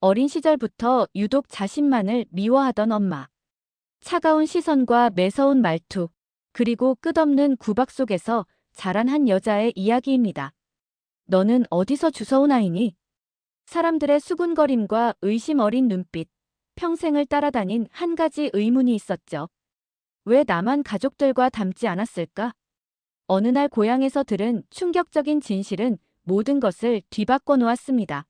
어린 시절부터 유독 자신만을 미워하던 엄마. 차가운 시선과 매서운 말투, 그리고 끝없는 구박 속에서 자란 한 여자의 이야기입니다. 너는 어디서 주워온 아이니? 사람들의 수군거림과 의심 어린 눈빛, 평생을 따라다닌 한 가지 의문이 있었죠. 왜 나만 가족들과 닮지 않았을까? 어느 날 고향에서 들은 충격적인 진실은 모든 것을 뒤바꿔 놓았습니다.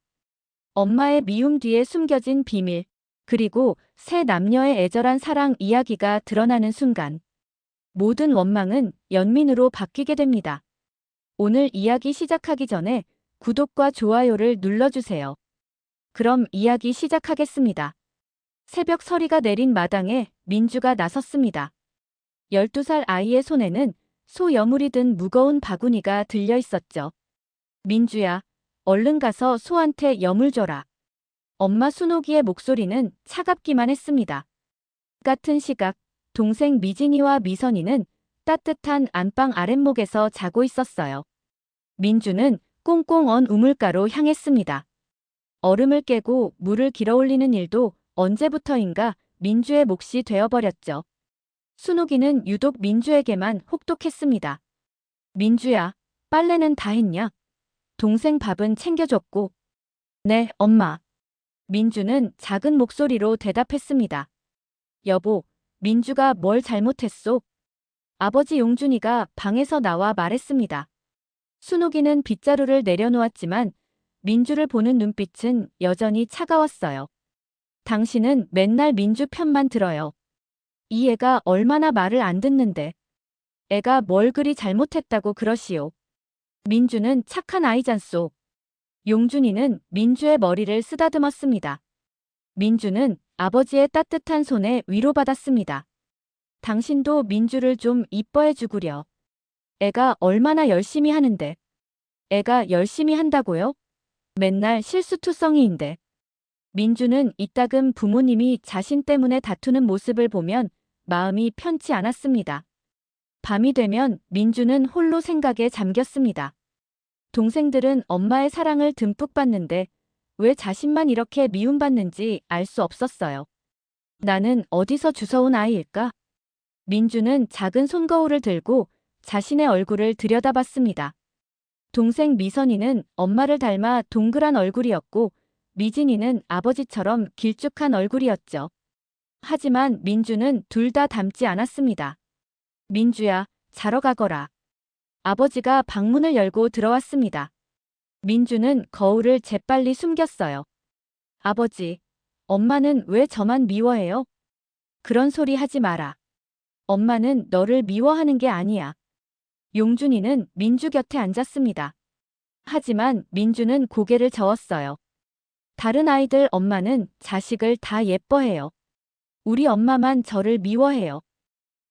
엄마의 미움 뒤에 숨겨진 비밀, 그리고 새 남녀의 애절한 사랑 이야기가 드러나는 순간, 모든 원망은 연민으로 바뀌게 됩니다. 오늘 이야기 시작하기 전에 구독과 좋아요를 눌러주세요. 그럼 이야기 시작하겠습니다. 새벽 서리가 내린 마당에 민주가 나섰습니다. 12살 아이의 손에는 소 여물이 든 무거운 바구니가 들려 있었죠. 민주야, 얼른 가서 소한테 여물 줘라. 엄마 순옥이의 목소리는 차갑기만 했습니다. 같은 시각, 동생 미진이와 미선이는 따뜻한 안방 아랫목에서 자고 있었어요. 민주는 꽁꽁 언 우물가로 향했습니다. 얼음을 깨고 물을 길어올리는 일도 언제부터인가 민주의 몫이 되어버렸죠. 순옥이는 유독 민주에게만 혹독했습니다. 민주야, 빨래는 다 했냐? 동생 밥은 챙겨줬고. 네, 엄마. 민주는 작은 목소리로 대답했습니다. 여보, 민주가 뭘 잘못했소? 아버지 용준이가 방에서 나와 말했습니다. 순옥이는 빗자루를 내려놓았지만 민주를 보는 눈빛은 여전히 차가웠어요. 당신은 맨날 민주 편만 들어요. 이 애가 얼마나 말을 안 듣는데. 애가 뭘 그리 잘못했다고 그러시오. 민주는 착한 아이잖소. 용준이는 민주의 머리를 쓰다듬었습니다. 민주는 아버지의 따뜻한 손에 위로받았습니다. 당신도 민주를 좀 이뻐해 주구려. 애가 얼마나 열심히 하는데. 애가 열심히 한다고요? 맨날 실수투성이인데. 민주는 이따금 부모님이 자신 때문에 다투는 모습을 보면 마음이 편치 않았습니다. 밤이 되면 민주는 홀로 생각에 잠겼습니다. 동생들은 엄마의 사랑을 듬뿍 받는데 왜 자신만 이렇게 미움받는지 알 수 없었어요. 나는 어디서 주워온 아이일까? 민주는 작은 손거울을 들고 자신의 얼굴을 들여다봤습니다. 동생 미선이는 엄마를 닮아 동그란 얼굴이었고 미진이는 아버지처럼 길쭉한 얼굴이었죠. 하지만 민주는 둘 다 닮지 않았습니다. 민주야, 자러 가거라. 아버지가 방문을 열고 들어왔습니다. 민주는 거울을 재빨리 숨겼어요. 아버지, 엄마는 왜 저만 미워해요? 그런 소리 하지 마라. 엄마는 너를 미워하는 게 아니야. 용준이는 민주 곁에 앉았습니다. 하지만 민주는 고개를 저었어요. 다른 아이들 엄마는 자식을 다 예뻐해요. 우리 엄마만 저를 미워해요.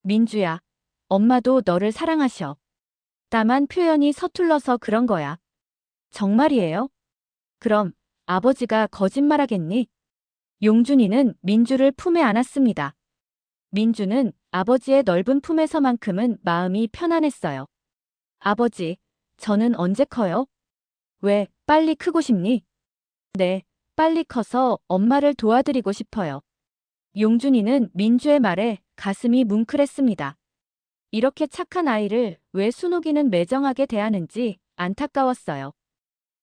민주야, 엄마도 너를 사랑하셔. 다만 표현이 서툴러서 그런 거야. 정말이에요? 그럼 아버지가 거짓말하겠니? 용준이는 민주를 품에 안았습니다. 민주는 아버지의 넓은 품에서만큼은 마음이 편안했어요. 아버지, 저는 언제 커요? 왜, 빨리 크고 싶니? 네, 빨리 커서 엄마를 도와드리고 싶어요. 용준이는 민주의 말에 가슴이 뭉클했습니다. 이렇게 착한 아이를 왜 순옥이는 매정하게 대하는지 안타까웠어요.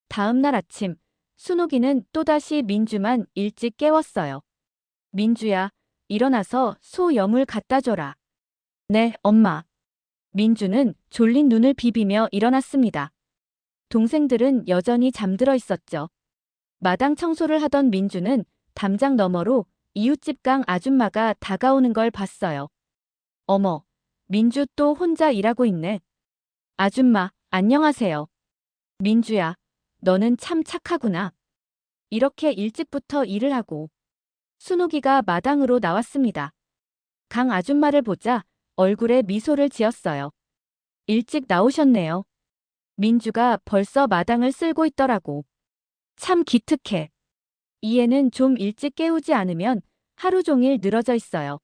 다음 날 아침, 순옥이는 또다시 민주만 일찍 깨웠어요. 민주야, 일어나서 소 여물 갖다 줘라. 네, 엄마. 민주는 졸린 눈을 비비며 일어났습니다. 동생들은 여전히 잠들어 있었죠. 마당 청소를 하던 민주는 담장 너머로 이웃집 강 아줌마가 다가오는 걸 봤어요. 어머, 민주 또 혼자 일하고 있네. 아줌마, 안녕하세요. 민주야, 너는 참 착하구나. 이렇게 일찍부터 일을 하고. 순옥이가 마당으로 나왔습니다. 강 아줌마를 보자 얼굴에 미소를 지었어요. 일찍 나오셨네요. 민주가 벌써 마당을 쓸고 있더라고. 참 기특해. 이 애는 좀 일찍 깨우지 않으면 하루 종일 늘어져 있어요.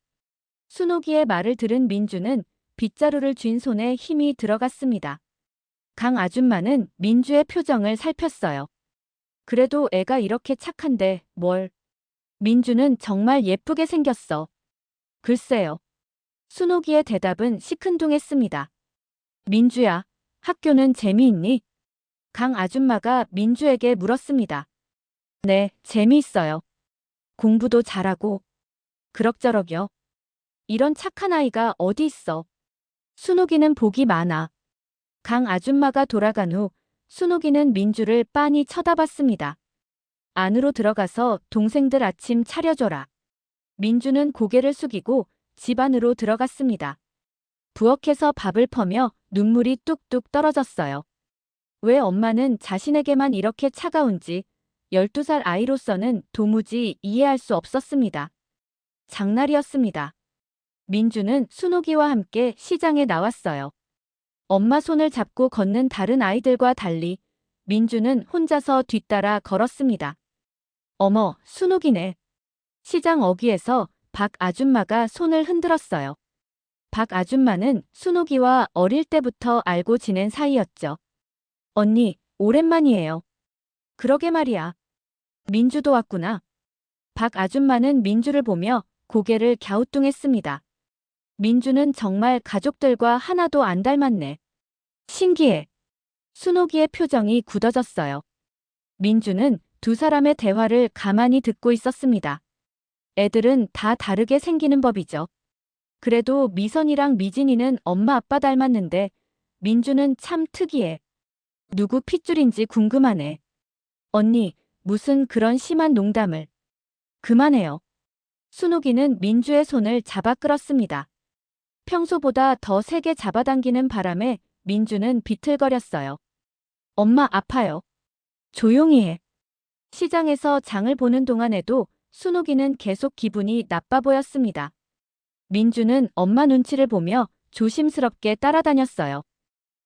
순옥이의 말을 들은 민주는 빗자루를 쥔 손에 힘이 들어갔습니다. 강 아줌마는 민주의 표정을 살폈어요. 그래도 애가 이렇게 착한데 뭘. 민주는 정말 예쁘게 생겼어. 글쎄요. 순옥이의 대답은 시큰둥했습니다. 민주야, 학교는 재미있니? 강 아줌마가 민주에게 물었습니다. 네, 재미있어요. 공부도 잘하고. 그럭저럭요. 이런 착한 아이가 어디 있어. 순옥이는 복이 많아. 강 아줌마가 돌아간 후 순옥이는 민주를 빤히 쳐다봤습니다. 안으로 들어가서 동생들 아침 차려줘라. 민주는 고개를 숙이고 집 안으로 들어갔습니다. 부엌에서 밥을 퍼며 눈물이 뚝뚝 떨어졌어요. 왜 엄마는 자신에게만 이렇게 차가운지 12살 아이로서는 도무지 이해할 수 없었습니다. 장날이었습니다. 민주는 순옥이와 함께 시장에 나왔어요. 엄마 손을 잡고 걷는 다른 아이들과 달리 민주는 혼자서 뒤따라 걸었습니다. 어머, 순옥이네. 시장 어귀에서 박 아줌마가 손을 흔들었어요. 박 아줌마는 순옥이와 어릴 때부터 알고 지낸 사이였죠. 언니, 오랜만이에요. 그러게 말이야. 민주도 왔구나. 박 아줌마는 민주를 보며 고개를 갸우뚱했습니다. 민주는 정말 가족들과 하나도 안 닮았네. 신기해. 순옥이의 표정이 굳어졌어요. 민주는 두 사람의 대화를 가만히 듣고 있었습니다. 애들은 다 다르게 생기는 법이죠. 그래도 미선이랑 미진이는 엄마 아빠 닮았는데 민주는 참 특이해. 누구 핏줄인지 궁금하네. 언니, 무슨 그런 심한 농담을. 그만해요. 순옥이는 민주의 손을 잡아 끌었습니다. 평소보다 더 세게 잡아당기는 바람에 민주는 비틀거렸어요. 엄마 아파요. 조용히 해. 시장에서 장을 보는 동안에도 순옥이는 계속 기분이 나빠 보였습니다. 민주는 엄마 눈치를 보며 조심스럽게 따라다녔어요.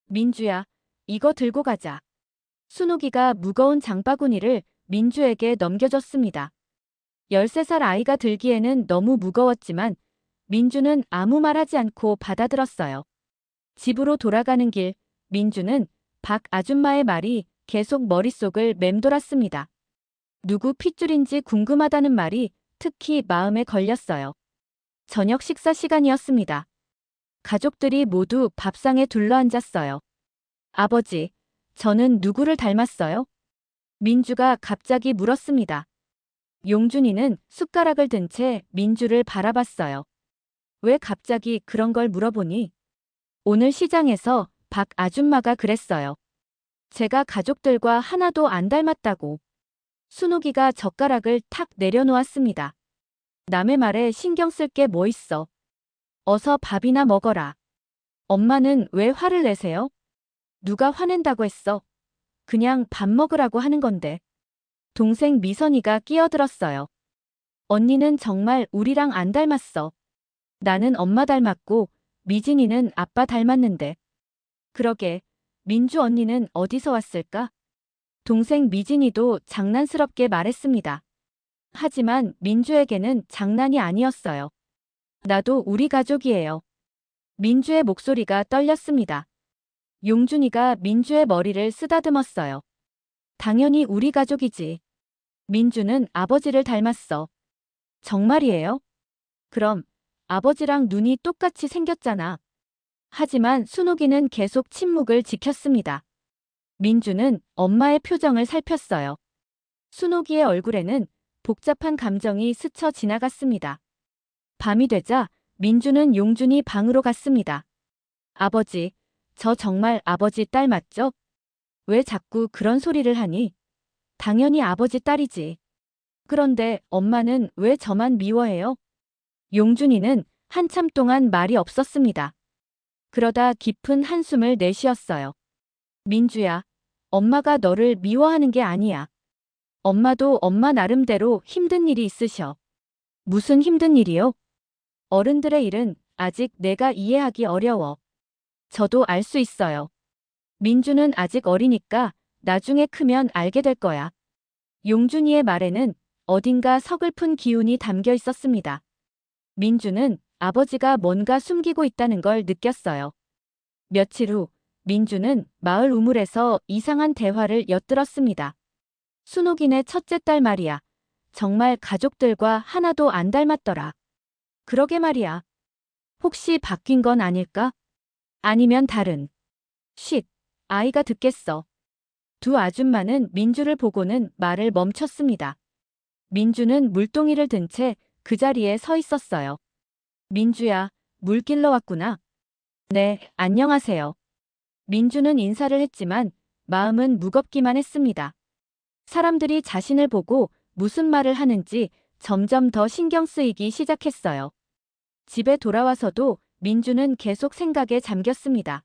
민주야, 이거 들고 가자. 순옥이가 무거운 장바구니를 민주에게 넘겨줬습니다. 13살 아이가 들기에는 너무 무거웠지만 민주는 아무 말 하지 않고 받아들었어요. 집으로 돌아가는 길, 민주는 박 아줌마의 말이 계속 머릿속을 맴돌았습니다. 누구 핏줄인지 궁금하다는 말이 특히 마음에 걸렸어요. 저녁 식사 시간이었습니다. 가족들이 모두 밥상에 둘러앉았어요. 아버지, 저는 누구를 닮았어요? 민주가 갑자기 물었습니다. 용준이는 숟가락을 든 채 민주를 바라봤어요. 왜 갑자기 그런 걸 물어보니? 오늘 시장에서 박 아줌마가 그랬어요. 제가 가족들과 하나도 안 닮았다고. 순옥이가 젓가락을 탁 내려놓았습니다. 남의 말에 신경 쓸 게 뭐 있어. 어서 밥이나 먹어라. 엄마는 왜 화를 내세요? 누가 화낸다고 했어? 그냥 밥 먹으라고 하는 건데. 동생 미선이가 끼어들었어요. 언니는 정말 우리랑 안 닮았어. 나는 엄마 닮았고 미진이는 아빠 닮았는데. 그러게, 민주 언니는 어디서 왔을까? 동생 미진이도 장난스럽게 말했습니다. 하지만 민주에게는 장난이 아니었어요. 나도 우리 가족이에요. 민주의 목소리가 떨렸습니다. 용준이가 민주의 머리를 쓰다듬었어요. 당연히 우리 가족이지. 민주는 아버지를 닮았어. 정말이에요? 그럼 아버지랑 눈이 똑같이 생겼잖아. 하지만 순옥이는 계속 침묵을 지켰습니다. 민주는 엄마의 표정을 살폈어요. 순옥이의 얼굴에는 복잡한 감정이 스쳐 지나갔습니다. 밤이 되자 민주는 용준이 방으로 갔습니다. 아버지, 저 정말 아버지 딸 맞죠? 왜 자꾸 그런 소리를 하니? 당연히 아버지 딸이지. 그런데 엄마는 왜 저만 미워해요? 용준이는 한참 동안 말이 없었습니다. 그러다 깊은 한숨을 내쉬었어요. 민주야, 엄마가 너를 미워하는 게 아니야. 엄마도 엄마 나름대로 힘든 일이 있으셔. 무슨 힘든 일이요? 어른들의 일은 아직 내가 이해하기 어려워. 저도 알 수 있어요. 민주는 아직 어리니까 나중에 크면 알게 될 거야. 용준이의 말에는 어딘가 서글픈 기운이 담겨 있었습니다. 민주는 아버지가 뭔가 숨기고 있다는 걸 느꼈어요. 며칠 후 민주는 마을 우물에서 이상한 대화를 엿들었습니다. 순옥이네 첫째 딸 말이야. 정말 가족들과 하나도 안 닮았더라. 그러게 말이야. 혹시 바뀐 건 아닐까? 아니면 다른. 쉿. 아이가 듣겠어. 두 아줌마는 민주를 보고는 말을 멈췄습니다. 민주는 물동이를 든 채 그 자리에 서 있었어요. 민주야, 물 길러 왔구나. 네, 안녕하세요. 민주는 인사를 했지만 마음은 무겁기만 했습니다. 사람들이 자신을 보고 무슨 말을 하는지 점점 더 신경 쓰이기 시작했어요. 집에 돌아와서도 민주는 계속 생각에 잠겼습니다.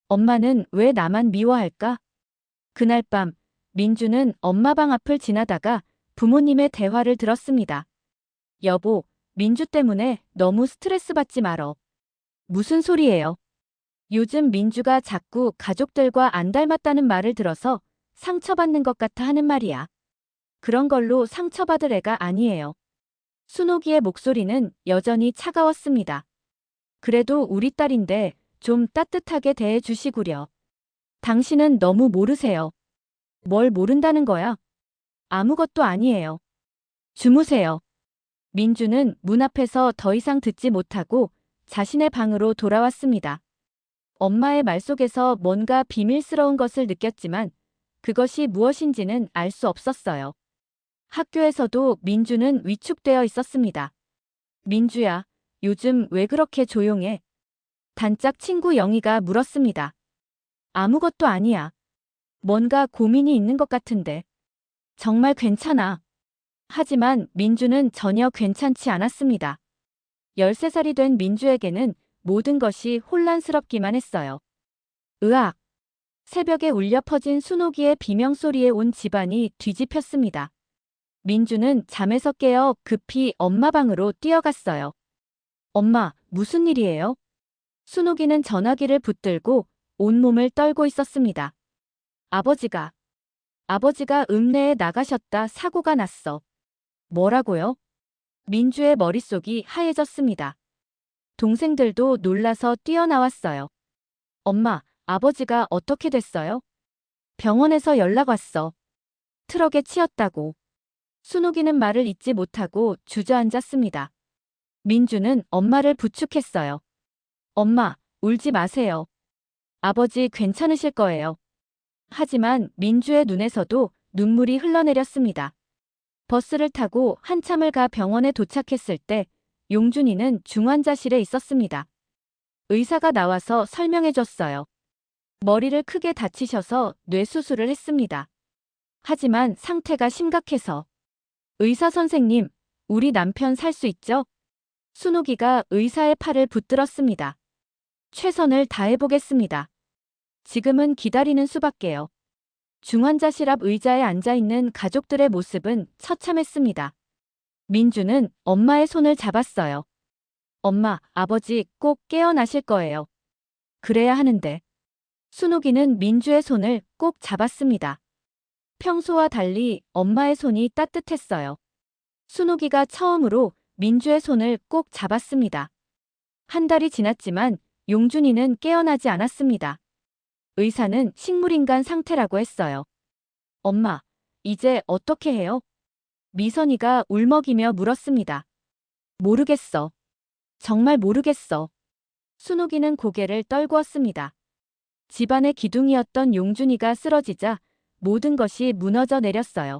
엄마는 왜 나만 미워할까? 그날 밤, 민주는 엄마 방 앞을 지나다가 부모님의 대화를 들었습니다. 여보, 민주 때문에 너무 스트레스 받지 말어. 무슨 소리예요? 요즘 민주가 자꾸 가족들과 안 닮았다는 말을 들어서 상처받는 것 같아 하는 말이야. 그런 걸로 상처받을 애가 아니에요. 순옥이의 목소리는 여전히 차가웠습니다. 그래도 우리 딸인데 좀 따뜻하게 대해 주시구려. 당신은 너무 모르세요. 뭘 모른다는 거야? 아무것도 아니에요. 주무세요. 민주는 문 앞에서 더 이상 듣지 못하고 자신의 방으로 돌아왔습니다. 엄마의 말 속에서 뭔가 비밀스러운 것을 느꼈지만 그것이 무엇인지는 알 수 없었어요. 학교에서도 민주는 위축되어 있었습니다. 민주야, 요즘 왜 그렇게 조용해? 단짝 친구 영희가 물었습니다. 아무것도 아니야. 뭔가 고민이 있는 것 같은데. 정말 괜찮아. 하지만 민주는 전혀 괜찮지 않았습니다. 13살이 된 민주에게는 모든 것이 혼란스럽기만 했어요. 으악! 새벽에 울려 퍼진 순옥이의 비명소리에 온 집안이 뒤집혔습니다. 민주는 잠에서 깨어 급히 엄마 방으로 뛰어갔어요. 엄마, 무슨 일이에요? 순옥이는 전화기를 붙들고 온몸을 떨고 있었습니다. 아버지가 읍내에 나가셨다 사고가 났어. 뭐라고요? 민주의 머릿속이 하얘졌습니다. 동생들도 놀라서 뛰어나왔어요. 엄마, 아버지가 어떻게 됐어요? 병원에서 연락 왔어. 트럭에 치였다고. 순옥이는 말을 잇지 못하고 주저앉았습니다. 민주는 엄마를 부축했어요. 엄마, 울지 마세요. 아버지 괜찮으실 거예요. 하지만 민주의 눈에서도 눈물이 흘러내렸습니다. 버스를 타고 한참을 가 병원에 도착했을 때 용준이는 중환자실에 있었습니다. 의사가 나와서 설명해줬어요. 머리를 크게 다치셔서 뇌수술을 했습니다. 하지만 상태가 심각해서. 의사 선생님, 우리 남편 살 수 있죠? 순옥이가 의사의 팔을 붙들었습니다. 최선을 다해보겠습니다. 지금은 기다리는 수밖에요. 중환자실 앞 의자에 앉아있는 가족들의 모습은 처참했습니다. 민주는 엄마의 손을 잡았어요. 엄마, 아버지 꼭 깨어나실 거예요. 그래야 하는데. 순옥이는 민주의 손을 꼭 잡았습니다. 평소와 달리 엄마의 손이 따뜻했어요. 순옥이가 처음으로 민주의 손을 꼭 잡았습니다. 한 달이 지났지만 용준이는 깨어나지 않았습니다. 의사는 식물인간 상태라고 했어요. 엄마, 이제 어떻게 해요? 미선이가 울먹이며 물었습니다. 모르겠어. 정말 모르겠어. 순옥이는 고개를 떨구었습니다. 집안의 기둥이었던 용준이가 쓰러지자 모든 것이 무너져 내렸어요.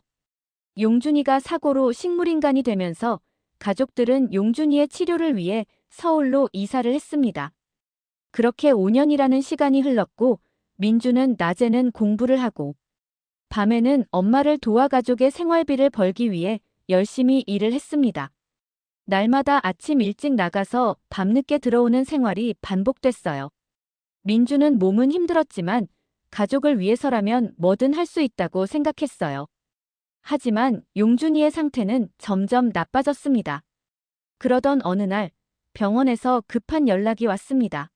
용준이가 사고로 식물인간이 되면서 가족들은 용준이의 치료를 위해 서울로 이사를 했습니다. 그렇게 5년이라는 시간이 흘렀고 민주는 낮에는 공부를 하고 밤에는 엄마를 도와 가족의 생활비를 벌기 위해 열심히 일을 했습니다. 날마다 아침 일찍 나가서 밤늦게 들어오는 생활이 반복됐어요. 민주는 몸은 힘들었지만 가족을 위해서라면 뭐든 할 수 있다고 생각했어요. 하지만 용준이의 상태는 점점 나빠졌습니다. 그러던 어느 날 병원에서 급한 연락이 왔습니다.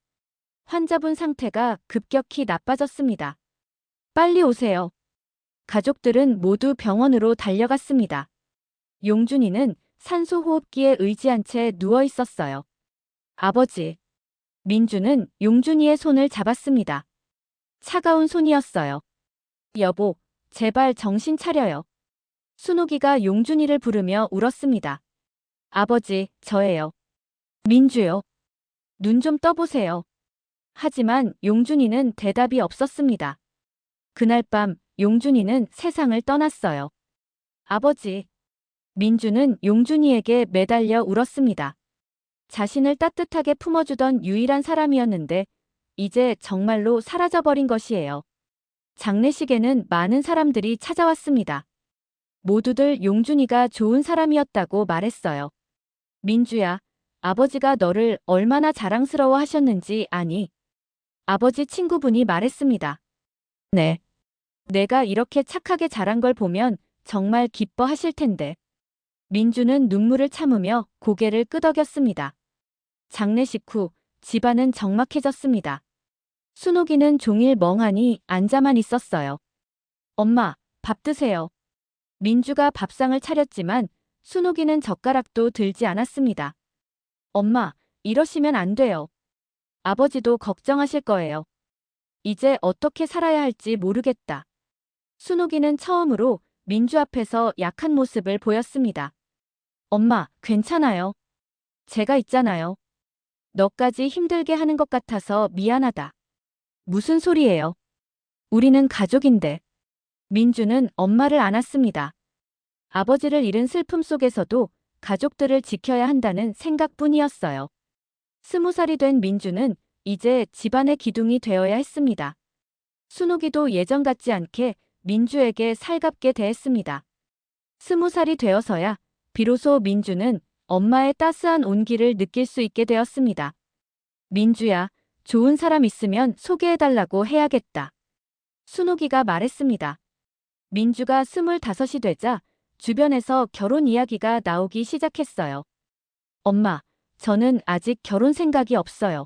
환자분 상태가 급격히 나빠졌습니다. 빨리 오세요. 가족들은 모두 병원으로 달려갔습니다. 용준이는 산소호흡기에 의지한 채 누워 있었어요. 아버지. 민주는 용준이의 손을 잡았습니다. 차가운 손이었어요. 여보, 제발 정신 차려요. 순옥이가 용준이를 부르며 울었습니다. 아버지, 저예요. 민주요. 눈 좀 떠보세요. 하지만 용준이는 대답이 없었습니다. 그날 밤 용준이는 세상을 떠났어요. 아버지. 민주는 용준이에게 매달려 울었습니다. 자신을 따뜻하게 품어주던 유일한 사람이었는데 이제 정말로 사라져버린 것이에요. 장례식에는 많은 사람들이 찾아왔습니다. 모두들 용준이가 좋은 사람이었다고 말했어요. 민주야, 아버지가 너를 얼마나 자랑스러워 하셨는지 아니? 아버지 친구분이 말했습니다. 네. 내가 이렇게 착하게 자란 걸 보면 정말 기뻐하실 텐데. 민주는 눈물을 참으며 고개를 끄덕였습니다. 장례식 후 집안은 적막해졌습니다. 순옥이는 종일 멍하니 앉아만 있었어요. 엄마, 밥 드세요. 민주가 밥상을 차렸지만 순옥이는 젓가락도 들지 않았습니다. 엄마, 이러시면 안 돼요. 아버지도 걱정하실 거예요. 이제 어떻게 살아야 할지 모르겠다. 순옥이는 처음으로 민주 앞에서 약한 모습을 보였습니다. 엄마, 괜찮아요. 제가 있잖아요. 너까지 힘들게 하는 것 같아서 미안하다. 무슨 소리예요? 우리는 가족인데. 민주는 엄마를 안았습니다. 아버지를 잃은 슬픔 속에서도 가족들을 지켜야 한다는 생각뿐이었어요. 20살이 된 민주는 이제 집안의 기둥이 되어야 했습니다. 순옥이도 예전 같지 않게 민주에게 살갑게 대했습니다. 20살이 되어서야 비로소 민주는 엄마의 따스한 온기를 느낄 수 있게 되었습니다. 민주야, 좋은 사람 있으면 소개해달라고 해야겠다. 순옥이가 말했습니다. 민주가 25이 되자 주변에서 결혼 이야기가 나오기 시작했어요. 엄마, 저는 아직 결혼 생각이 없어요.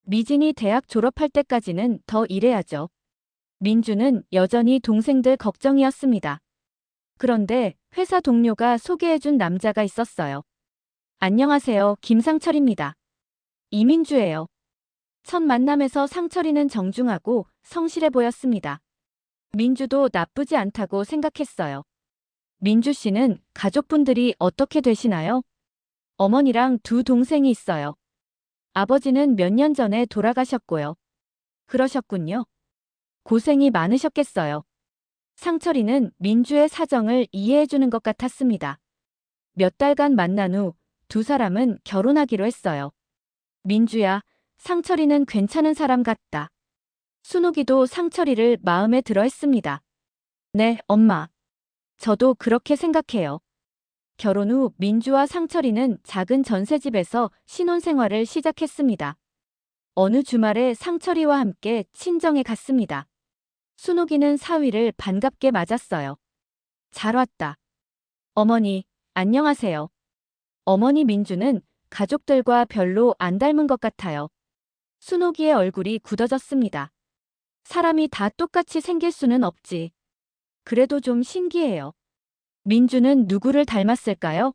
미진이 대학 졸업할 때까지는 더 일해야죠. 민주는 여전히 동생들 걱정이었습니다. 그런데 회사 동료가 소개해준 남자가 있었어요. 안녕하세요, 김상철입니다. 이민주예요. 첫 만남에서 상철이는 정중하고 성실해 보였습니다. 민주도 나쁘지 않다고 생각했어요. 민주 씨는 가족분들이 어떻게 되시나요? 어머니랑 두 동생이 있어요. 아버지는 몇 년 전에 돌아가셨고요. 그러셨군요. 고생이 많으셨겠어요. 상철이는 민주의 사정을 이해해주는 것 같았습니다. 몇 달간 만난 후 두 사람은 결혼하기로 했어요. 민주야, 상철이는 괜찮은 사람 같다. 순옥이도 상철이를 마음에 들어 했습니다. 네, 엄마. 저도 그렇게 생각해요. 결혼 후 민주와 상철이는 작은 전셋집에서 신혼생활을 시작했습니다. 어느 주말에 상철이와 함께 친정에 갔습니다. 순옥이는 사위를 반갑게 맞았어요. 잘 왔다. 어머니, 안녕하세요. 어머니 민주는 가족들과 별로 안 닮은 것 같아요. 순옥이의 얼굴이 굳어졌습니다. 사람이 다 똑같이 생길 수는 없지. 그래도 좀 신기해요. 민주는 누구를 닮았을까요?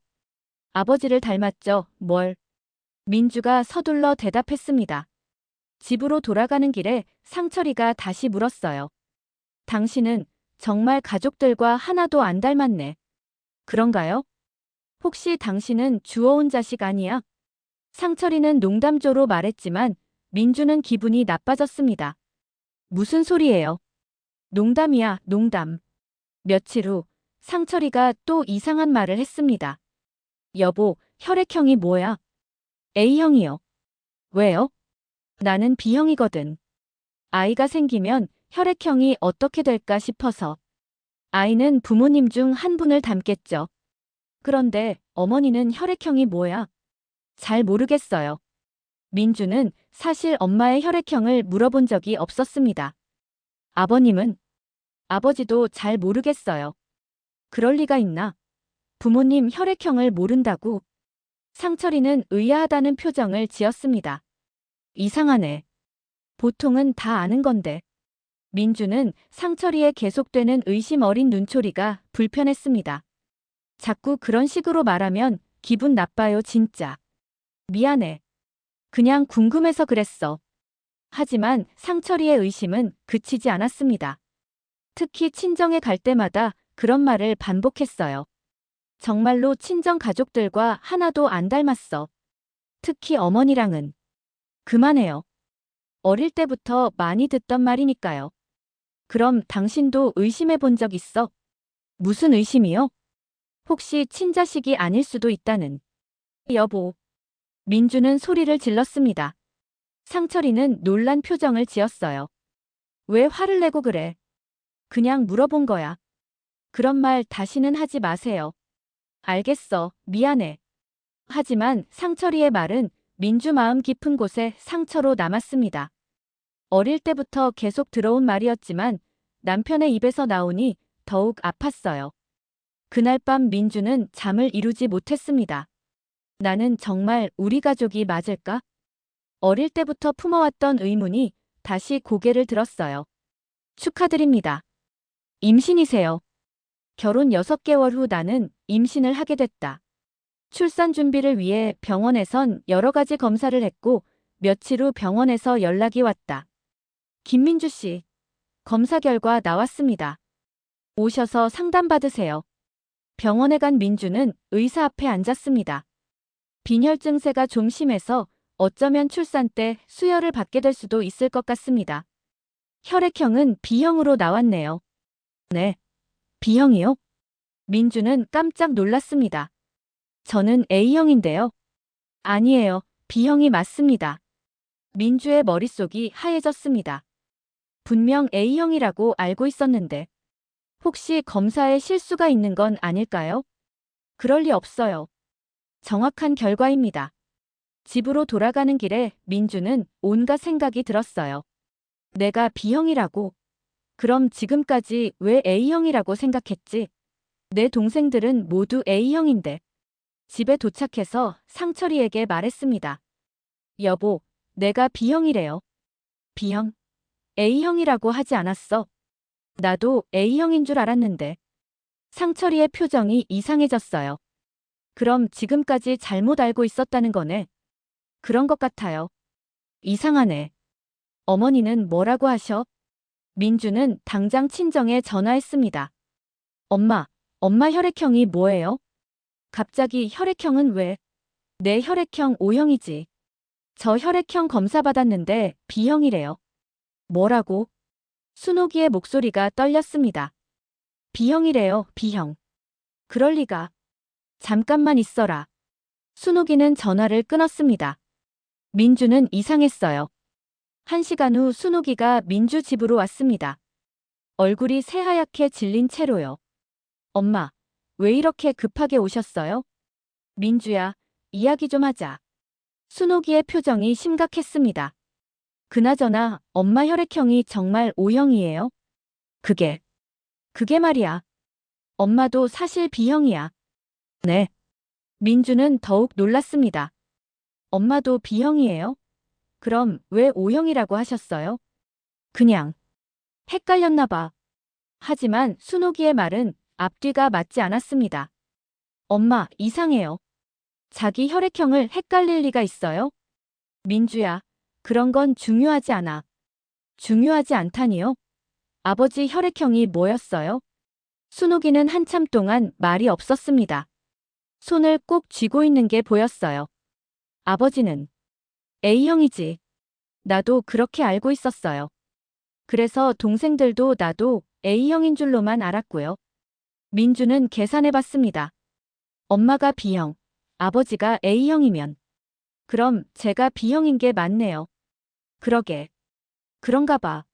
아버지를 닮았죠, 뭘. 민주가 서둘러 대답했습니다. 집으로 돌아가는 길에 상철이가 다시 물었어요. 당신은 정말 가족들과 하나도 안 닮았네. 그런가요? 혹시 당신은 주워온 자식 아니야? 상철이는 농담조로 말했지만 민주는 기분이 나빠졌습니다. 무슨 소리예요? 농담이야, 농담. 며칠 후 상철이가 또 이상한 말을 했습니다. 여보, 혈액형이 뭐야? A형이요. 왜요? 나는 B형이거든. 아이가 생기면 혈액형이 어떻게 될까 싶어서. 아이는 부모님 중 한 분을 닮겠죠. 그런데 어머니는 혈액형이 뭐야? 잘 모르겠어요. 민주는 사실 엄마의 혈액형을 물어본 적이 없었습니다. 아버님은? 아버지도 잘 모르겠어요. 그럴 리가 있나? 부모님 혈액형을 모른다고? 상철이는 의아하다는 표정을 지었습니다. 이상하네. 보통은 다 아는 건데. 민주는 상철이의 계속되는 의심 어린 눈초리가 불편했습니다. 자꾸 그런 식으로 말하면 기분 나빠요, 진짜. 미안해. 그냥 궁금해서 그랬어. 하지만 상철이의 의심은 그치지 않았습니다. 특히 친정에 갈 때마다 그런 말을 반복했어요. 정말로 친정 가족들과 하나도 안 닮았어. 특히 어머니랑은. 그만해요. 어릴 때부터 많이 듣던 말이니까요. 그럼 당신도 의심해 본 적 있어? 무슨 의심이요? 혹시 친자식이 아닐 수도 있다는. 여보. 민주는 소리를 질렀습니다. 상철이는 놀란 표정을 지었어요. 왜 화를 내고 그래? 그냥 물어본 거야. 그런 말 다시는 하지 마세요. 알겠어. 미안해. 하지만 상철이의 말은 민주 마음 깊은 곳에 상처로 남았습니다. 어릴 때부터 계속 들어온 말이었지만 남편의 입에서 나오니 더욱 아팠어요. 그날 밤 민주는 잠을 이루지 못했습니다. 나는 정말 우리 가족이 맞을까? 어릴 때부터 품어왔던 의문이 다시 고개를 들었어요. 축하드립니다. 임신이세요. 결혼 6개월 후 나는 임신을 하게 됐다. 출산 준비를 위해 병원에선 여러 가지 검사를 했고 며칠 후 병원에서 연락이 왔다. 김민주 씨, 검사 결과 나왔습니다. 오셔서 상담받으세요. 병원에 간 민주는 의사 앞에 앉았습니다. 빈혈 증세가 좀 심해서 어쩌면 출산 때 수혈을 받게 될 수도 있을 것 같습니다. 혈액형은 B형으로 나왔네요. 네, B형이요? 민주는 깜짝 놀랐습니다. 저는 A형인데요. 아니에요. B형이 맞습니다. 민주의 머릿속이 하얘졌습니다. 분명 A형이라고 알고 있었는데 혹시 검사에 실수가 있는 건 아닐까요? 그럴 리 없어요. 정확한 결과입니다. 집으로 돌아가는 길에 민주는 온갖 생각이 들었어요. 내가 B형이라고? 그럼 지금까지 왜 A형이라고 생각했지? 내 동생들은 모두 A형인데. 집에 도착해서 상철이에게 말했습니다. 여보, 내가 B형이래요. B형? A형이라고 하지 않았어. 나도 A형인 줄 알았는데. 상철이의 표정이 이상해졌어요. 그럼 지금까지 잘못 알고 있었다는 거네. 그런 것 같아요. 이상하네. 어머니는 뭐라고 하셔? 민주는 당장 친정에 전화했습니다. 엄마 혈액형이 뭐예요? 갑자기 혈액형은 왜? 내 혈액형 O형이지. 저 혈액형 검사 받았는데 B형이래요. 뭐라고? 순옥이의 목소리가 떨렸습니다. B형이래요, B형. 그럴 리가. 잠깐만 있어라. 순옥이는 전화를 끊었습니다. 민주는 이상했어요. 1시간 후 순옥이가 민주 집으로 왔습니다. 얼굴이 새하얗게 질린 채로요. 엄마, 왜 이렇게 급하게 오셨어요? 민주야, 이야기 좀 하자. 순옥이의 표정이 심각했습니다. 그나저나 엄마 혈액형이 정말 O형이에요? 그게 말이야. 엄마도 사실 B형이야. 네. 민주는 더욱 놀랐습니다. 엄마도 B형이에요? 그럼 왜 O형이라고 하셨어요? 그냥 헷갈렸나 봐. 하지만 순옥이의 말은 앞뒤가 맞지 않았습니다. 엄마, 이상해요. 자기 혈액형을 헷갈릴 리가 있어요? 민주야, 그런 건 중요하지 않아. 중요하지 않다니요? 아버지 혈액형이 뭐였어요? 순옥이는 한참 동안 말이 없었습니다. 손을 꼭 쥐고 있는 게 보였어요. 아버지는 A형이지. 나도 그렇게 알고 있었어요. 그래서 동생들도 나도 A형인 줄로만 알았고요. 민주는 계산해봤습니다. 엄마가 B형, 아버지가 A형이면 그럼 제가 B형인 게 맞네요. 그러게. 그런가 봐.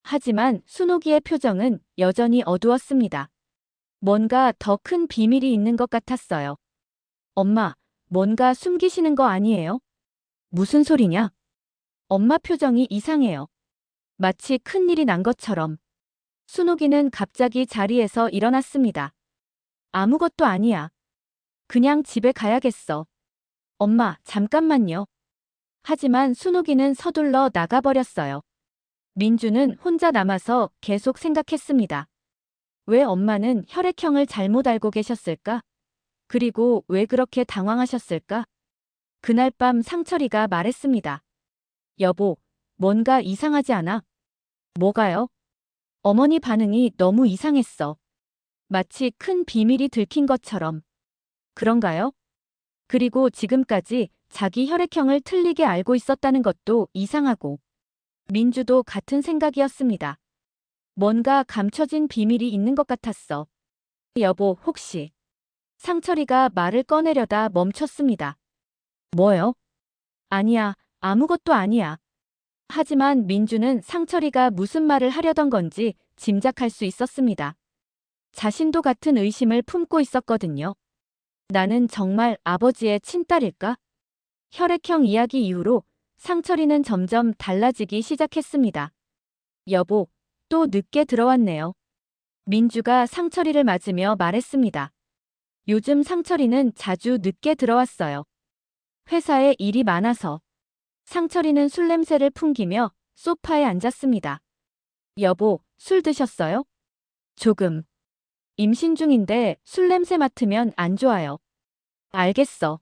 하지만 순옥이의 표정은 여전히 어두웠습니다. 뭔가 더 큰 비밀이 있는 것 같았어요. 엄마, 뭔가 숨기시는 거 아니에요? 무슨 소리냐? 엄마 표정이 이상해요. 마치 큰일이 난 것처럼. 순옥이는 갑자기 자리에서 일어났습니다. 아무것도 아니야. 그냥 집에 가야겠어. 엄마, 잠깐만요. 하지만 순옥이는 서둘러 나가버렸어요. 민주는 혼자 남아서 계속 생각했습니다. 왜 엄마는 혈액형을 잘못 알고 계셨을까? 그리고 왜 그렇게 당황하셨을까? 그날 밤 상철이가 말했습니다. 여보, 뭔가 이상하지 않아? 뭐가요? 어머니 반응이 너무 이상했어. 마치 큰 비밀이 들킨 것처럼. 그런가요? 그리고 지금까지 자기 혈액형을 틀리게 알고 있었다는 것도 이상하고. 민주도 같은 생각이었습니다. 뭔가 감춰진 비밀이 있는 것 같았어. 여보, 혹시. 상철이가 말을 꺼내려다 멈췄습니다. 뭐요? 아니야, 아무것도 아니야. 하지만 민주는 상철이가 무슨 말을 하려던 건지 짐작할 수 있었습니다. 자신도 같은 의심을 품고 있었거든요. 나는 정말 아버지의 친딸일까? 혈액형 이야기 이후로 상철이는 점점 달라지기 시작했습니다. 여보, 또 늦게 들어왔네요. 민주가 상철이를 맞으며 말했습니다. 요즘 상철이는 자주 늦게 들어왔어요. 회사에 일이 많아서. 상철이는 술 냄새를 풍기며 소파에 앉았습니다. 여보, 술 드셨어요? 조금. 임신 중인데 술 냄새 맡으면 안 좋아요. 알겠어.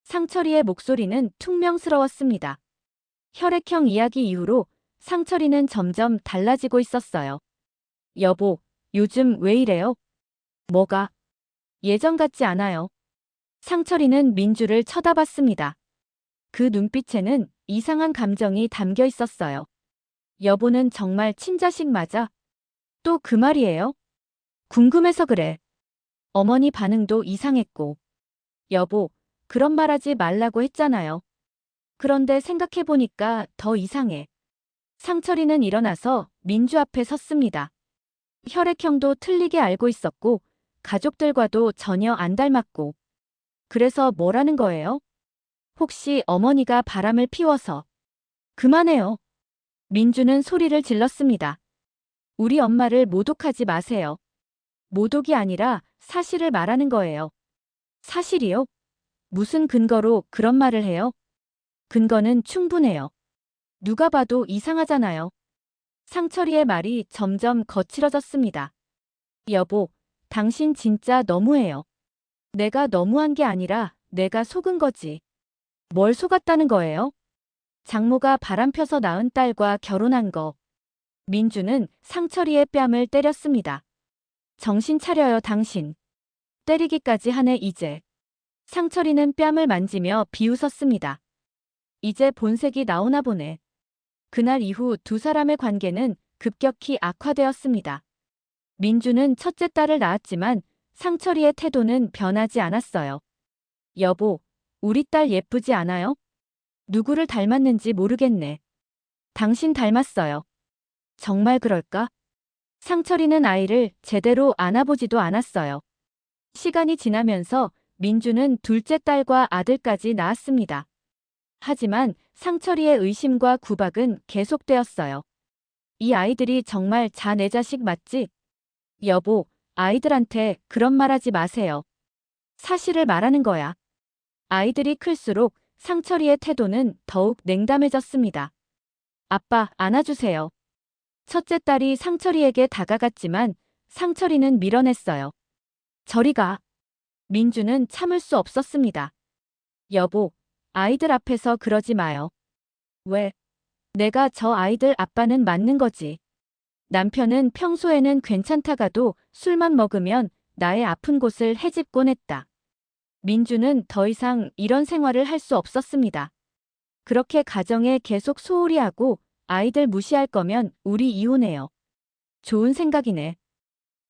상철이의 목소리는 퉁명스러웠습니다. 혈액형 이야기 이후로 상철이는 점점 달라지고 있었어요. 여보, 요즘 왜 이래요? 뭐가? 예전 같지 않아요. 상철이는 민주를 쳐다봤습니다. 그 눈빛에는 이상한 감정이 담겨 있었어요. 여보는 정말 친자식 맞아? 또 그 말이에요? 궁금해서 그래. 어머니 반응도 이상했고. 여보, 그런 말 하지 말라고 했잖아요. 그런데 생각해보니까 더 이상해. 상철이는 일어나서 민주 앞에 섰습니다. 혈액형도 틀리게 알고 있었고, 가족들과도 전혀 안 닮았고. 그래서 뭐라는 거예요? 혹시 어머니가 바람을 피워서. 그만해요. 민주는 소리를 질렀습니다. 우리 엄마를 모독하지 마세요. 모독이 아니라 사실을 말하는 거예요. 사실이요? 무슨 근거로 그런 말을 해요? 근거는 충분해요. 누가 봐도 이상하잖아요. 상철이의 말이 점점 거칠어졌습니다. 여보, 당신 진짜 너무해요. 내가 너무한 게 아니라 내가 속은 거지. 뭘 속았다는 거예요? 장모가 바람펴서 낳은 딸과 결혼한 거. 민주는 상철이의 뺨을 때렸습니다. 정신 차려요, 당신. 때리기까지 하네, 이제. 상철이는 뺨을 만지며 비웃었습니다. 이제 본색이 나오나 보네. 그날 이후 두 사람의 관계는 급격히 악화되었습니다. 민주는 첫째 딸을 낳았지만 상철이의 태도는 변하지 않았어요. 여보, 우리 딸 예쁘지 않아요? 누구를 닮았는지 모르겠네. 당신 닮았어요. 정말 그럴까? 상철이는 아이를 제대로 안아보지도 않았어요. 시간이 지나면서 민주는 둘째 딸과 아들까지 낳았습니다. 하지만 상철이의 의심과 구박은 계속되었어요. 이 아이들이 정말 내 자식 맞지? 여보, 아이들한테 그런 말 하지 마세요. 사실을 말하는 거야. 아이들이 클수록 상철이의 태도는 더욱 냉담해졌습니다. 아빠, 안아주세요. 첫째 딸이 상철이에게 다가갔지만 상철이는 밀어냈어요. 저리 가. 민주는 참을 수 없었습니다. 여보, 아이들 앞에서 그러지 마요. 왜? 내가 저 아이들 아빠는 맞는 거지. 남편은 평소에는 괜찮다가도 술만 먹으면 나의 아픈 곳을 헤집곤 했다. 민주는 더 이상 이런 생활을 할 수 없었습니다. 그렇게 가정에 계속 소홀히 하고 아이들 무시할 거면 우리 이혼해요. 좋은 생각이네.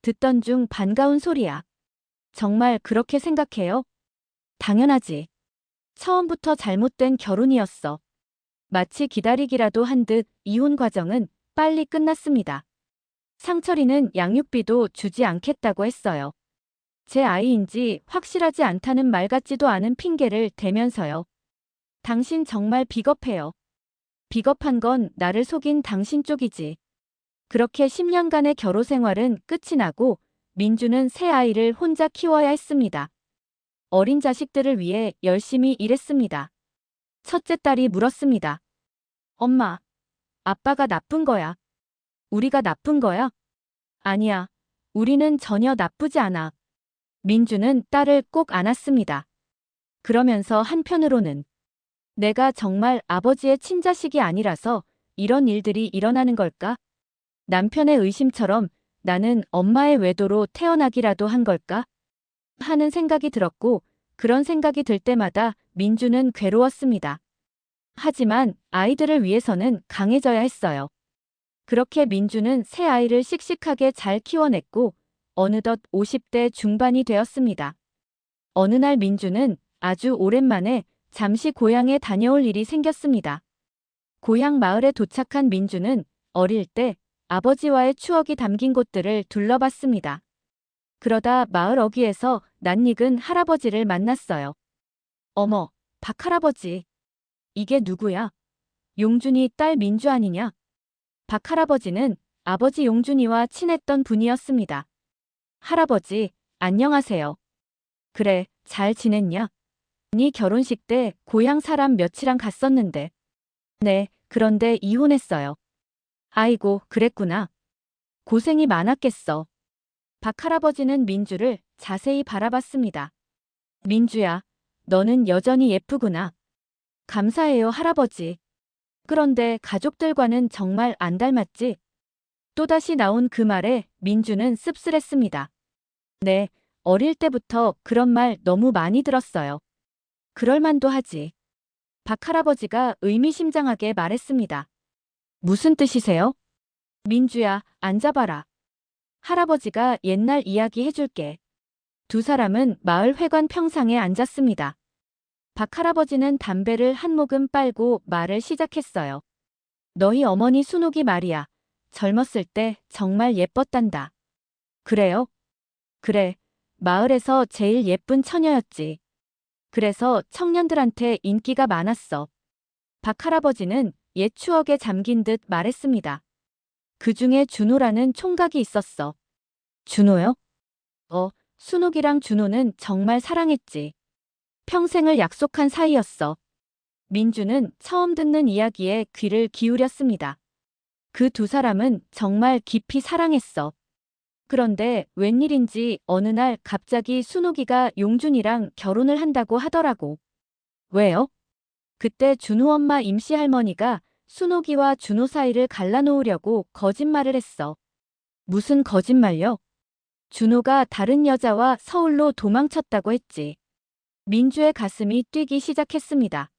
듣던 중 반가운 소리야. 정말 그렇게 생각해요? 당연하지. 처음부터 잘못된 결혼이었어. 마치 기다리기라도 한 듯 이혼 과정은 빨리 끝났습니다. 상철이는 양육비도 주지 않겠다고 했어요. 제 아이인지 확실하지 않다는 말 같지도 않은 핑계를 대면서요. 당신 정말 비겁해요. 비겁한 건 나를 속인 당신 쪽이지. 그렇게 10년간의 결혼 생활은 끝이 나고 민주는 새 아이를 혼자 키워야 했습니다. 어린 자식들을 위해 열심히 일했습니다. 첫째 딸이 물었습니다. 엄마, 아빠가 나쁜 거야. 우리가 나쁜 거야? 아니야. 우리는 전혀 나쁘지 않아. 민주는 딸을 꼭 안았습니다. 그러면서 한편으로는 내가 정말 아버지의 친자식이 아니라서 이런 일들이 일어나는 걸까? 남편의 의심처럼 나는 엄마의 외도로 태어나기라도 한 걸까? 하는 생각이 들었고, 그런 생각이 들 때마다 민주는 괴로웠습니다. 하지만 아이들을 위해서는 강해져야 했어요. 그렇게 민주는 새 아이를 씩씩하게 잘 키워냈고, 어느덧 50대 중반이 되었습니다. 어느 날 민주는 아주 오랜만에 잠시 고향에 다녀올 일이 생겼습니다. 고향 마을에 도착한 민주는 어릴 때 아버지와의 추억이 담긴 곳들을 둘러봤습니다. 그러다 마을 어귀에서 낯익은 할아버지를 만났어요. 어머, 박할아버지. 이게 누구야? 용준이 딸 민주 아니냐? 박할아버지는 아버지 용준이와 친했던 분이었습니다. 할아버지, 안녕하세요. 그래, 잘 지냈냐? 네 결혼식 때 고향 사람 몇이랑 갔었는데. 네, 그런데 이혼했어요. 아이고, 그랬구나. 고생이 많았겠어. 박할아버지는 민주를 자세히 바라봤습니다. 민주야, 너는 여전히 예쁘구나. 감사해요, 할아버지. 그런데 가족들과는 정말 안 닮았지? 또다시 나온 그 말에 민주는 씁쓸했습니다. 네, 어릴 때부터 그런 말 너무 많이 들었어요. 그럴만도 하지. 박할아버지가 의미심장하게 말했습니다. 무슨 뜻이세요? 민주야, 앉아봐라. 할아버지가 옛날 이야기 해줄게. 두 사람은 마을 회관 평상에 앉았습니다. 박할아버지는 담배를 한 모금 빨고 말을 시작했어요. 너희 어머니 순옥이 말이야. 젊었을 때 정말 예뻤단다. 그래요? 그래. 마을에서 제일 예쁜 처녀였지. 그래서 청년들한테 인기가 많았어. 박할아버지는 옛 추억에 잠긴 듯 말했습니다. 그 중에 준호라는 총각이 있었어. 준호요? 순옥이랑 준호는 정말 사랑했지. 평생을 약속한 사이였어. 민주는 처음 듣는 이야기에 귀를 기울였습니다. 그 두 사람은 정말 깊이 사랑했어. 그런데 웬일인지 어느 날 갑자기 순옥이가 용준이랑 결혼을 한다고 하더라고. 왜요? 그때 준호 엄마 임시 할머니가 순옥이와 준호 사이를 갈라놓으려고 거짓말을 했어. 무슨 거짓말요? 준호가 다른 여자와 서울로 도망쳤다고 했지. 민주의 가슴이 뛰기 시작했습니다.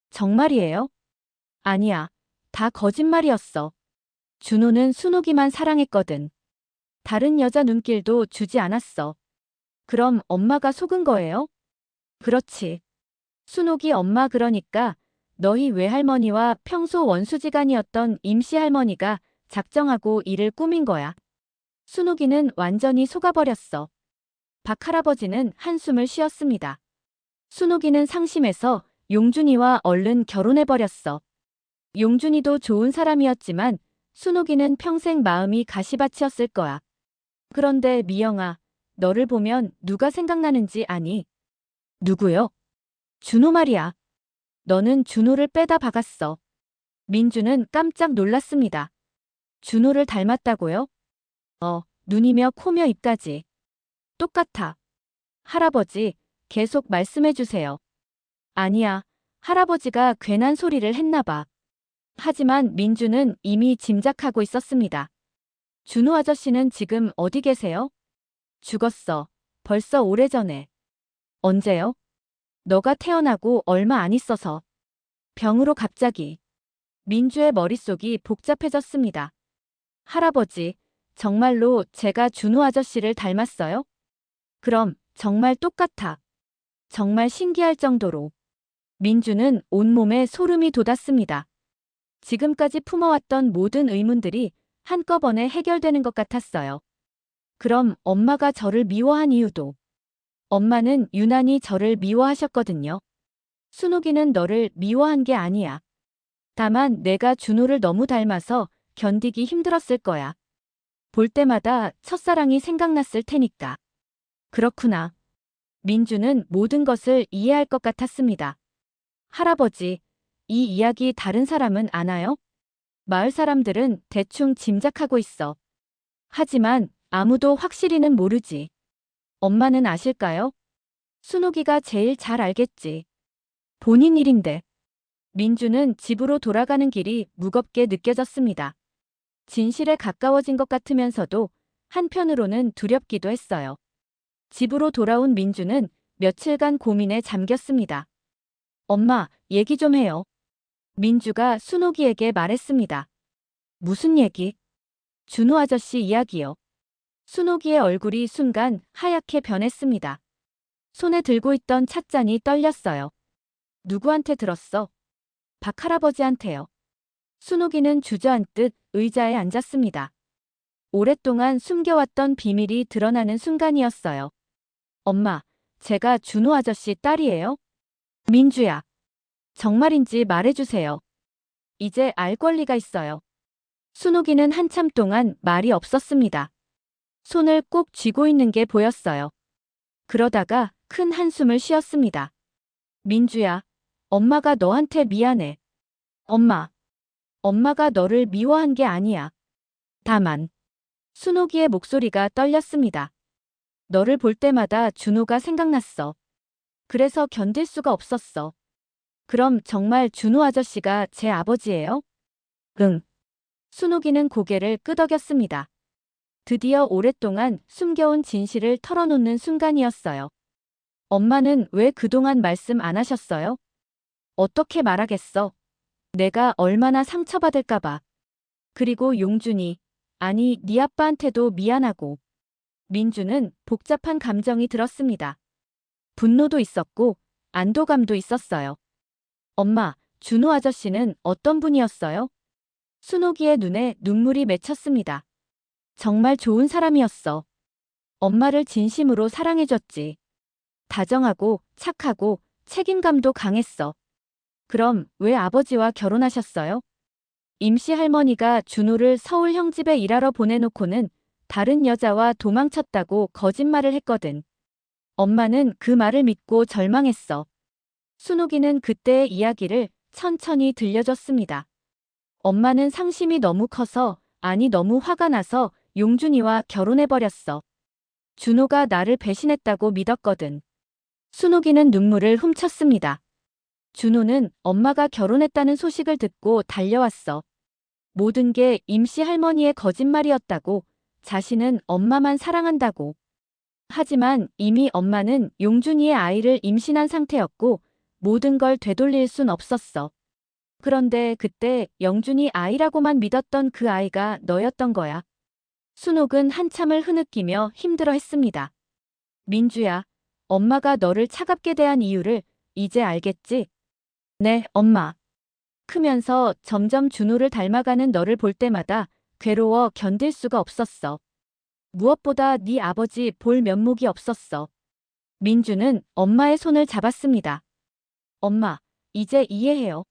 정말이에요? 아니야. 다 거짓말이었어. 준호는 순옥이만 사랑했거든. 다른 여자 눈길도 주지 않았어. 그럼 엄마가 속은 거예요? 그렇지. 순옥이 엄마 그러니까 너희 외할머니와 평소 원수지간이었던 임시 할머니가 작정하고 이를 꾸민 거야. 순옥이는 완전히 속아버렸어. 박할아버지는 한숨을 쉬었습니다. 순옥이는 상심해서 용준이와 얼른 결혼해버렸어. 용준이도 좋은 사람이었지만 순옥이는 평생 마음이 가시밭이었을 거야. 그런데 미영아, 너를 보면 누가 생각나는지 아니? 누구요? 준호 말이야. 너는 준호를 빼다 박았어. 민주는 깜짝 놀랐습니다. 준호를 닮았다고요? 눈이며 코며 입까지. 똑같아. 할아버지, 계속 말씀해 주세요. 아니야, 할아버지가 괜한 소리를 했나 봐. 하지만 민주는 이미 짐작하고 있었습니다. 준호 아저씨는 지금 어디 계세요? 죽었어. 벌써 오래전에. 언제요? 너가 태어나고 얼마 안 있어서. 병으로 갑자기. 민주의 머릿속이 복잡해졌습니다. 할아버지, 정말로 제가 준호 아저씨를 닮았어요? 그럼 정말 똑같아. 정말 신기할 정도로. 민주는 온몸에 소름이 돋았습니다. 지금까지 품어왔던 모든 의문들이 한꺼번에 해결되는 것 같았어요. 그럼 엄마가 저를 미워한 이유도. 엄마는 유난히 저를 미워하셨거든요. 순옥이는 너를 미워한 게 아니야. 다만 내가 준호를 너무 닮아서 견디기 힘들었을 거야. 볼 때마다 첫사랑이 생각났을 테니까. 그렇구나. 민주는 모든 것을 이해할 것 같았습니다. 할아버지, 이 이야기 다른 사람은 아나요? 마을 사람들은 대충 짐작하고 있어. 하지만 아무도 확실히는 모르지. 엄마는 아실까요? 순옥이가 제일 잘 알겠지. 본인 일인데. 민주는 집으로 돌아가는 길이 무겁게 느껴졌습니다. 진실에 가까워진 것 같으면서도 한편으로는 두렵기도 했어요. 집으로 돌아온 민주는 며칠간 고민에 잠겼습니다. 엄마, 얘기 좀 해요. 민주가 순옥이에게 말했습니다. 무슨 얘기? 준호 아저씨 이야기요. 순옥이의 얼굴이 순간 하얗게 변했습니다. 손에 들고 있던 찻잔이 떨렸어요. 누구한테 들었어? 박 할아버지한테요. 순옥이는 주저앉듯 의자에 앉았습니다. 오랫동안 숨겨왔던 비밀이 드러나는 순간이었어요. 엄마, 제가 준호 아저씨 딸이에요? 민주야. 정말인지 말해주세요. 이제 알 권리가 있어요. 순옥이는 한참 동안 말이 없었습니다. 손을 꼭 쥐고 있는 게 보였어요. 그러다가 큰 한숨을 쉬었습니다. 민주야, 엄마가 너한테 미안해. 엄마, 엄마가 너를 미워한 게 아니야. 다만, 순옥이의 목소리가 떨렸습니다. 너를 볼 때마다 준호가 생각났어. 그래서 견딜 수가 없었어. 그럼 정말 준호 아저씨가 제 아버지예요? 응. 순옥이는 고개를 끄덕였습니다. 드디어 오랫동안 숨겨온 진실을 털어놓는 순간이었어요. 엄마는 왜 그동안 말씀 안 하셨어요? 어떻게 말하겠어? 내가 얼마나 상처받을까봐. 그리고 용준이, 아니 네 아빠한테도 미안하고. 민주는 복잡한 감정이 들었습니다. 분노도 있었고 안도감도 있었어요. 엄마, 준호 아저씨는 어떤 분이었어요? 순옥이의 눈에 눈물이 맺혔습니다. 정말 좋은 사람이었어. 엄마를 진심으로 사랑해줬지. 다정하고 착하고 책임감도 강했어. 그럼 왜 아버지와 결혼하셨어요? 임시 할머니가 준호를 서울 형집에 일하러 보내놓고는 다른 여자와 도망쳤다고 거짓말을 했거든. 엄마는 그 말을 믿고 절망했어. 순옥이는 그때의 이야기를 천천히 들려줬습니다. 엄마는 상심이 너무 커서, 아니 너무 화가 나서 용준이와 결혼해버렸어. 준호가 나를 배신했다고 믿었거든. 순옥이는 눈물을 훔쳤습니다. 준호는 엄마가 결혼했다는 소식을 듣고 달려왔어. 모든 게 임시 할머니의 거짓말이었다고, 자신은 엄마만 사랑한다고. 하지만 이미 엄마는 용준이의 아이를 임신한 상태였고 모든 걸 되돌릴 순 없었어. 그런데 그때 영준이 아이라고만 믿었던 그 아이가 너였던 거야. 순옥은 한참을 흐느끼며 힘들어했습니다. 민주야, 엄마가 너를 차갑게 대한 이유를 이제 알겠지? 네, 엄마. 크면서 점점 준호를 닮아가는 너를 볼 때마다 괴로워 견딜 수가 없었어. 무엇보다 네 아버지 볼 면목이 없었어. 민주는 엄마의 손을 잡았습니다. 엄마, 이제 이해해요.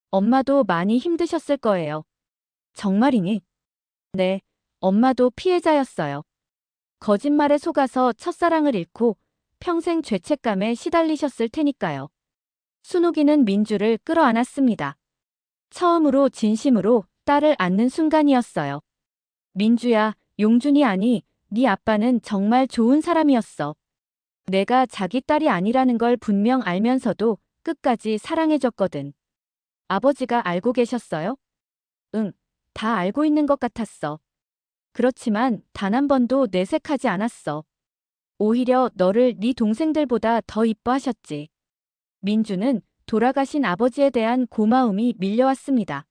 엄마도 많이 힘드셨을 거예요. 정말이니? 네, 엄마도 피해자였어요. 거짓말에 속아서 첫사랑을 잃고 평생 죄책감에 시달리셨을 테니까요. 순옥이는 민주를 끌어안았습니다. 처음으로 진심으로 딸을 안는 순간이었어요. 민주야, 용준이 아니, 네 아빠는 정말 좋은 사람이었어. 내가 자기 딸이 아니라는 걸 분명 알면서도 끝까지 사랑해줬거든. 아버지가 알고 계셨어요? 응, 다 알고 있는 것 같았어. 그렇지만 단 한 번도 내색하지 않았어. 오히려 너를 네 동생들보다 더 이뻐하셨지. 민주는 돌아가신 아버지에 대한 고마움이 밀려왔습니다.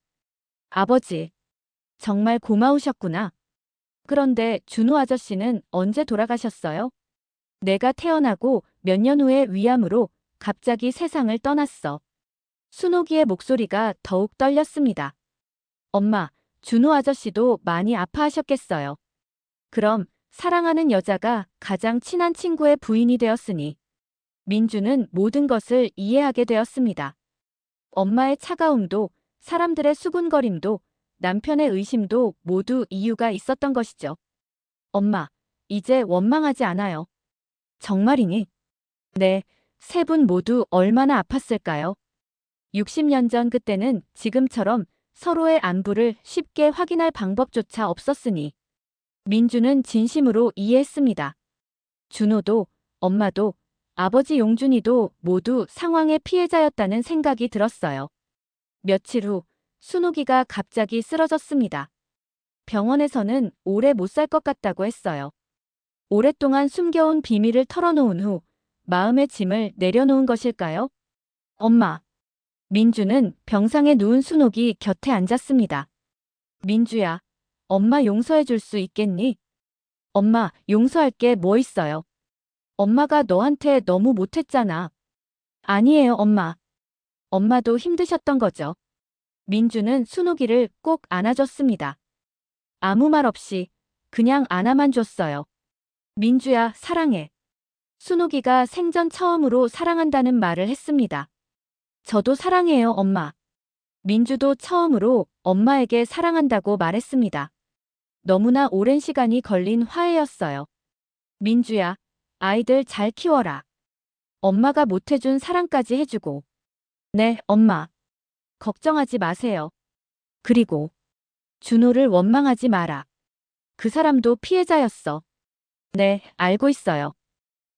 아버지, 정말 고마우셨구나. 그런데 준호 아저씨는 언제 돌아가셨어요? 내가 태어나고 몇 년 후에 위암으로 갑자기 세상을 떠났어. 순옥이의 목소리가 더욱 떨렸습니다. 엄마, 준호 아저씨도 많이 아파하셨겠어요. 그럼 사랑하는 여자가 가장 친한 친구의 부인이 되었으니 민주는 모든 것을 이해하게 되었습니다. 엄마의 차가움도 사람들의 수군거림도 남편의 의심도 모두 이유가 있었던 것이죠. 엄마, 이제 원망하지 않아요. 정말이니? 네, 세 분 모두 얼마나 아팠을까요? 60년 전 그때는 지금처럼 서로의 안부를 쉽게 확인할 방법조차 없었으니 민주는 진심으로 이해했습니다. 준호도, 엄마도, 아버지 용준이도 모두 상황의 피해자였다는 생각이 들었어요. 며칠 후 순옥이가 갑자기 쓰러졌습니다. 병원에서는 오래 못 살 것 같다고 했어요. 오랫동안 숨겨온 비밀을 털어놓은 후 마음의 짐을 내려놓은 것일까요? 엄마. 민주는 병상에 누운 순옥이 곁에 앉았습니다. 민주야, 엄마 용서해 줄 수 있겠니? 엄마, 용서할 게 뭐 있어요? 엄마가 너한테 너무 못했잖아. 아니에요, 엄마. 엄마도 힘드셨던 거죠. 민주는 순옥이를 꼭 안아줬습니다. 아무 말 없이 그냥 안아만 줬어요. 민주야, 사랑해. 순옥이가 생전 처음으로 사랑한다는 말을 했습니다. 저도 사랑해요, 엄마. 민주도 처음으로 엄마에게 사랑한다고 말했습니다. 너무나 오랜 시간이 걸린 화해였어요. 민주야, 아이들 잘 키워라. 엄마가 못해준 사랑까지 해주고. 네, 엄마. 걱정하지 마세요. 그리고 준호를 원망하지 마라. 그 사람도 피해자였어. 네, 알고 있어요.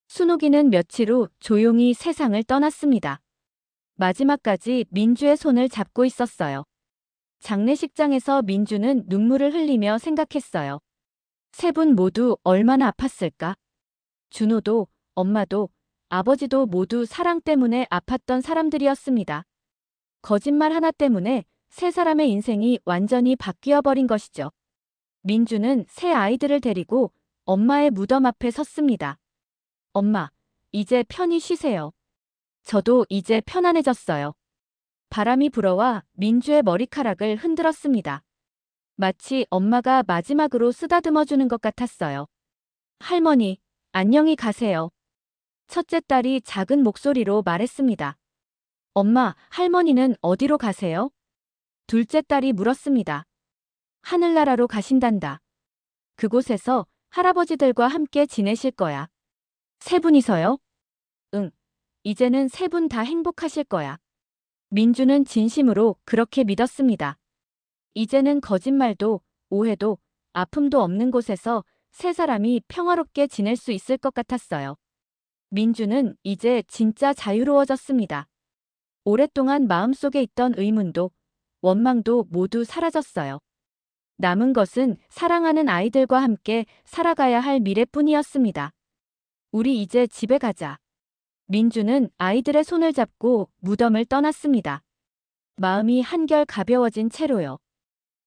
순옥이는 며칠 후 조용히 세상을 떠났습니다. 마지막까지 민주의 손을 잡고 있었어요. 장례식장에서 민주는 눈물을 흘리며 생각했어요. 세 분 모두 얼마나 아팠을까? 준호도, 엄마도, 아버지도 모두 사랑 때문에 아팠던 사람들이었습니다. 거짓말 하나 때문에 세 사람의 인생이 완전히 바뀌어 버린 것이죠. 민주는 세 아이들을 데리고 엄마의 무덤 앞에 섰습니다. 엄마, 이제 편히 쉬세요. 저도 이제 편안해졌어요. 바람이 불어와 민주의 머리카락을 흔들었습니다. 마치 엄마가 마지막으로 쓰다듬어주는 것 같았어요. 할머니, 안녕히 가세요. 첫째 딸이 작은 목소리로 말했습니다. 엄마, 할머니는 어디로 가세요? 둘째 딸이 물었습니다. 하늘나라로 가신단다. 그곳에서 할아버지들과 함께 지내실 거야. 세 분이서요? 응. 이제는 세 분 다 행복하실 거야. 민주는 진심으로 그렇게 믿었습니다. 이제는 거짓말도, 오해도, 아픔도 없는 곳에서 세 사람이 평화롭게 지낼 수 있을 것 같았어요. 민주는 이제 진짜 자유로워졌습니다. 오랫동안 마음속에 있던 의문도, 원망도 모두 사라졌어요. 남은 것은 사랑하는 아이들과 함께 살아가야 할 미래뿐이었습니다. 우리 이제 집에 가자. 민주는 아이들의 손을 잡고 무덤을 떠났습니다. 마음이 한결 가벼워진 채로요.